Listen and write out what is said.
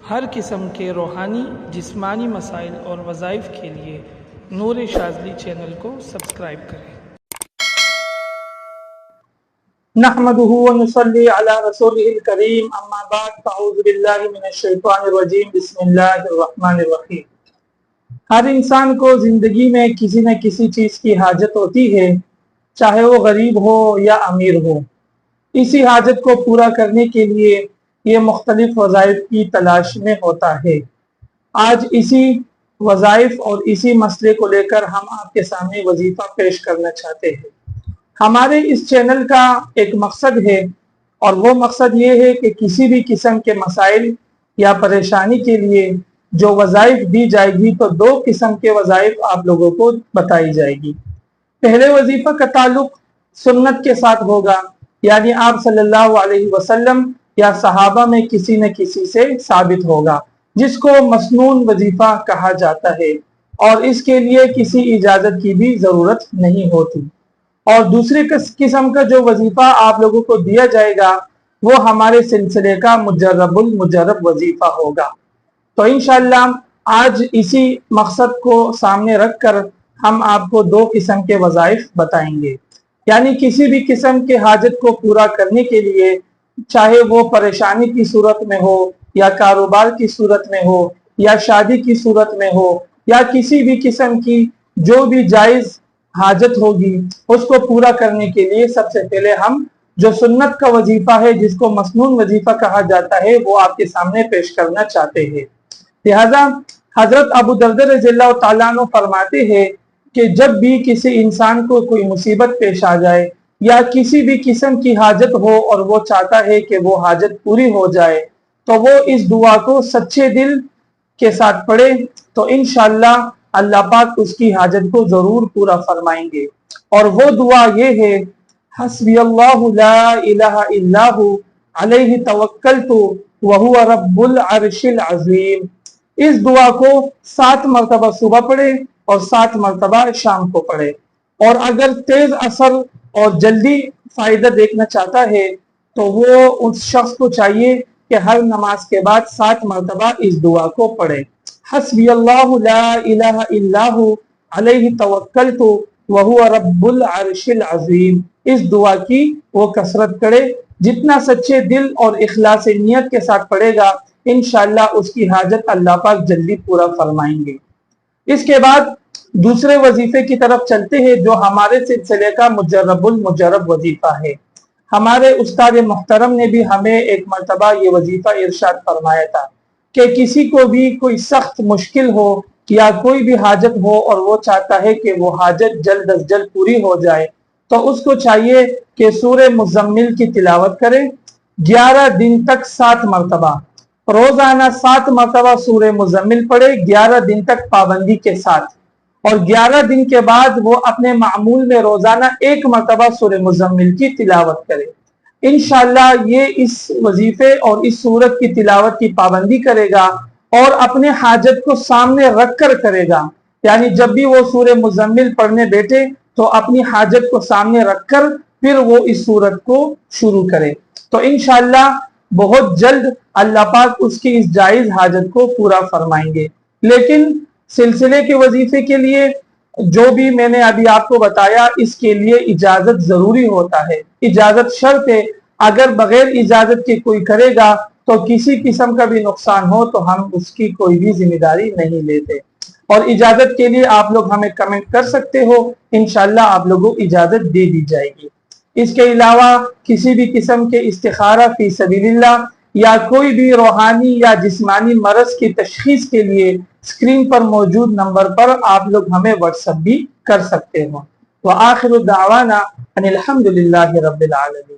ہر قسم کے روحانی جسمانی مسائل اور وظائف کے لیے نور شاذلی چینل کو سبسکرائب کریں۔ نحمده ونصلي على رسوله الكريم اما بعد فاعوذ باللہ من الشیطان الرجیم بسم اللہ الرحمن الرحیم۔ ہر انسان کو زندگی میں کسی نہ کسی چیز کی حاجت ہوتی ہے، چاہے وہ غریب ہو یا امیر ہو۔ اسی حاجت کو پورا کرنے کے لیے یہ مختلف وظائف کی تلاش میں ہوتا ہے۔ آج اسی وظائف اور اسی مسئلے کو لے کر ہم آپ کے سامنے وظیفہ پیش کرنا چاہتے ہیں۔ ہمارے اس چینل کا ایک مقصد ہے، اور وہ مقصد یہ ہے کہ کسی بھی قسم کے مسائل یا پریشانی کے لیے جو وظائف دی جائے گی تو دو قسم کے وظائف آپ لوگوں کو بتائی جائے گی۔ پہلے وظیفہ کا تعلق سنت کے ساتھ ہوگا، یعنی آپ صلی اللہ علیہ وسلم یا صحابہ میں کسی نہ کسی سے ثابت ہوگا، جس کو مسنون وظیفہ کہا جاتا ہے، اور اس کے لیے کسی اجازت کی بھی ضرورت نہیں ہوتی۔ اور دوسری قسم کا جو وظیفہ آپ لوگوں کو دیا جائے گا وہ ہمارے سلسلے کا مجرب المجرب وظیفہ ہوگا۔ تو انشاءاللہ آج اسی مقصد کو سامنے رکھ کر ہم آپ کو دو قسم کے وظائف بتائیں گے، یعنی کسی بھی قسم کے حاجت کو پورا کرنے کے لیے، چاہے وہ پریشانی کی صورت میں ہو یا کاروبار کی صورت میں ہو یا شادی کی صورت میں ہو یا کسی بھی قسم کی جو بھی جائز حاجت ہوگی، اس کو پورا کرنے کے لیے سب سے پہلے ہم جو سنت کا وظیفہ ہے، جس کو مسنون وظیفہ کہا جاتا ہے، وہ آپ کے سامنے پیش کرنا چاہتے ہیں۔ لہذا حضرت ابو دردہ رضی اللہ تعالیٰ عنہ فرماتے ہیں کہ جب بھی کسی انسان کو کوئی مصیبت پیش آ جائے یا کسی بھی قسم کی حاجت ہو اور وہ چاہتا ہے کہ وہ حاجت پوری ہو جائے، تو وہ اس دعا کو سچے دل کے ساتھ پڑھے تو انشاءاللہ اللہ پاک اس کی حاجت کو ضرور پورا فرمائیں گے۔ اور وہ دعا یہ ہے، حسبی اللہ لا الہ الا ہو علیہ توکلت وہو رب العرش العظیم۔ اس دعا کو 7 مرتبہ صبح پڑھے اور 7 مرتبہ شام کو پڑھے، اور اگر تیز اثر اور جلدی فائدہ دیکھنا چاہتا ہے تو وہ اس شخص کو چاہیے کہ ہر نماز کے بعد 7 مرتبہ اس دعا کو پڑھے، حسبی اللہ لا الہ الا ہو علیہ توکلت وہو رب العرش العظیم۔ اس دعا کی وہ کثرت کرے، جتنا سچے دل اور اخلاص نیت کے ساتھ پڑھے گا انشاءاللہ اس کی حاجت اللہ پاک جلدی پورا فرمائیں گے۔ اس کے بعد دوسرے وظیفے کی طرف چلتے ہیں، جو ہمارے سلسلے کا مجرب المجرب وظیفہ ہے۔ ہمارے استاد محترم نے بھی ہمیں ایک مرتبہ یہ وظیفہ ارشاد فرمایا تھا کہ کسی کو بھی کوئی سخت مشکل ہو یا کوئی بھی حاجت ہو اور وہ چاہتا ہے کہ وہ حاجت جلد از جلد پوری ہو جائے، تو اس کو چاہیے کہ سورہ مزمل کی تلاوت کرے 11 دن تک 7 مرتبہ، روزانہ 7 مرتبہ سورہ مزمل پڑھے 11 دن تک پابندی کے ساتھ، اور 11 دن کے بعد وہ اپنے معمول میں روزانہ 1 مرتبہ سورہ مزمل کی تلاوت کرے۔ انشاءاللہ یہ اس وظیفے اور اس سورت کی تلاوت کی پابندی کرے گا اور اپنے حاجت کو سامنے رکھ کر کرے گا، یعنی جب بھی وہ سورہ مزمل پڑھنے بیٹھے تو اپنی حاجت کو سامنے رکھ کر پھر وہ اس سورت کو شروع کرے، تو انشاءاللہ بہت جلد اللہ پاک اس کی اس جائز حاجت کو پورا فرمائیں گے۔ لیکن سلسلے کے وظیفے کے لیے جو بھی میں نے ابھی آپ کو بتایا، اس کے لیے اجازت ضروری ہوتا ہے، اجازت شرط ہے۔ اگر بغیر اجازت کے کوئی کرے گا تو کسی قسم کا بھی نقصان ہو تو ہم اس کی کوئی بھی ذمہ داری نہیں لیتے، اور اجازت کے لیے آپ لوگ ہمیں کمنٹ کر سکتے ہو، انشاءاللہ آپ لوگوں کو اجازت دے دی جائے گی۔ اس کے علاوہ کسی بھی قسم کے استخارہ فی سبیل اللہ یا کوئی بھی روحانی یا جسمانی مرض کی تشخیص کے لیے اسکرین پر موجود نمبر پر آپ لوگ ہمیں واٹس ایپ بھی کر سکتے ہو۔ وآخر دعوانا ان الحمد للہ رب العالمین۔